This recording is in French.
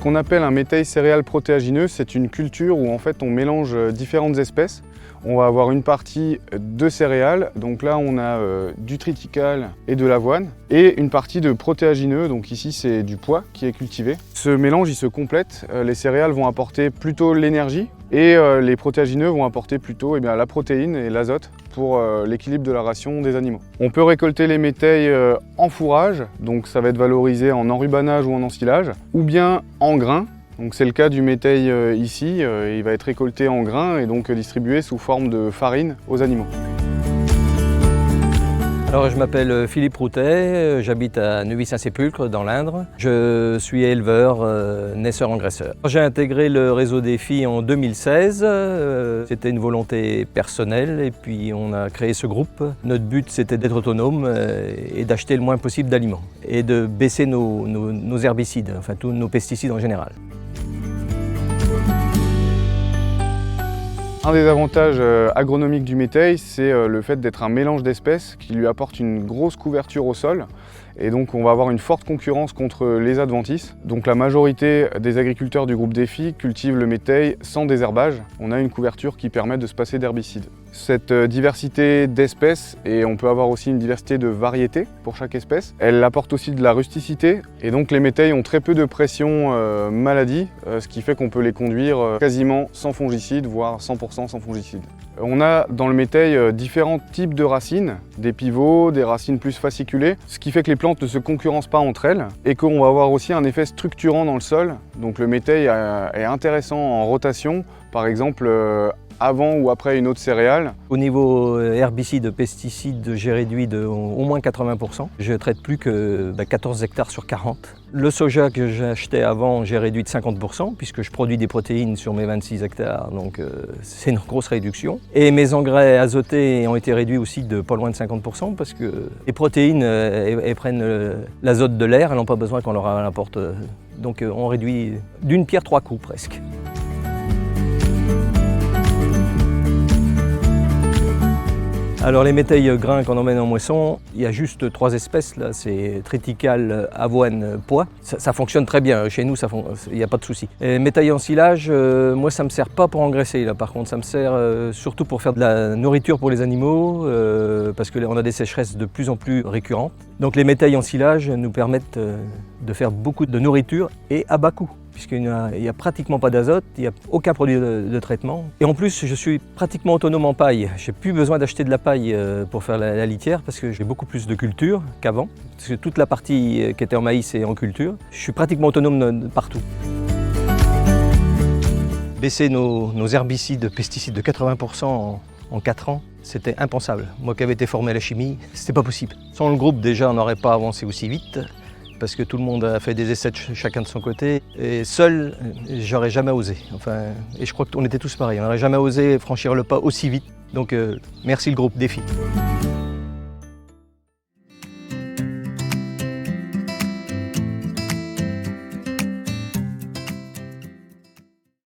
qu'on appelle un métail céréal protéagineux, c'est une culture où en fait on mélange différentes espèces. On va avoir une partie de céréales, donc là on a du triticale et de l'avoine, et une partie de protéagineux, donc ici c'est du pois qui est cultivé. Ce mélange il se complète, les céréales vont apporter plutôt l'énergie et les protéagineux vont apporter plutôt la protéine et l'azote pour l'équilibre de la ration des animaux. On peut récolter les métails en fourrage, donc ça va être valorisé en enrubanage ou en ensilage, ou bien en grains. Donc c'est le cas du métail ici, il va être récolté en grains et donc distribué sous forme de farine aux animaux. Alors je m'appelle Philippe Routet, j'habite à Neuvy-Saint-Sépulcre dans l'Indre. Je suis éleveur, naisseur-engraisseur. J'ai intégré le réseau Défi en 2016, c'était une volonté personnelle et puis on a créé ce groupe. Notre but c'était d'être autonome et d'acheter le moins possible d'aliments et de baisser nos herbicides, enfin tous nos pesticides en général. Un des avantages agronomiques du métail, c'est le fait d'être un mélange d'espèces qui lui apporte une grosse couverture au sol. Et donc on va avoir une forte concurrence contre les adventices. Donc la majorité des agriculteurs du groupe Défi cultivent le métail sans désherbage. On a une couverture qui permet de se passer d'herbicides. Cette diversité d'espèces, et on peut avoir aussi une diversité de variétés pour chaque espèce, elle apporte aussi de la rusticité. Et donc les métails ont très peu de pression maladie, ce qui fait qu'on peut les conduire quasiment sans fongicides, voire 100% sans fongicides. On a dans le métail différents types de racines, des pivots, des racines plus fasciculées, ce qui fait que les plantes ne se concurrencent pas entre elles et qu'on va avoir aussi un effet structurant dans le sol. Donc le métail est intéressant en rotation, par exemple avant ou après une autre céréale. Au niveau herbicides, pesticides, j'ai réduit de au moins 80%. Je ne traite plus que 14 hectares sur 40. Le soja que j'achetais avant, j'ai réduit de 50% puisque je produis des protéines sur mes 26 hectares, donc c'est une grosse réduction. Et mes engrais azotés ont été réduits aussi de pas loin de 50% parce que les protéines, elles prennent l'azote de l'air, elles n'ont pas besoin qu'on leur en apporte. Donc on réduit d'une pierre 3 coups presque. Alors les métails grains qu'on emmène en moisson, il y a juste 3 espèces là, c'est triticale, avoine, pois. Ça fonctionne très bien, chez nous il n'y a pas de souci. Et métail en silage, moi ça ne me sert pas pour engraisser là, par contre ça me sert surtout pour faire de la nourriture pour les animaux, parce qu'on a des sécheresses de plus en plus récurrentes. Donc les métails en silage nous permettent de faire beaucoup de nourriture et à bas coût, puisqu'il n'y a pratiquement pas d'azote, il n'y a aucun produit de traitement. Et en plus, je suis pratiquement autonome en paille. Je n'ai plus besoin d'acheter de la paille pour faire la litière parce que j'ai beaucoup plus de culture qu'avant. Parce que toute la partie qui était en maïs est en culture. Je suis pratiquement autonome partout. Baisser nos herbicides, pesticides de 80% en 4 ans, c'était impensable. Moi qui avais été formé à la chimie, c'était pas possible. Sans le groupe, déjà, on n'aurait pas avancé aussi vite, parce que tout le monde a fait des essais chacun de son côté. Et seul, j'aurais jamais osé. Et je crois qu'on était tous pareils, on n'aurait jamais osé franchir le pas aussi vite. Donc merci le groupe Défi.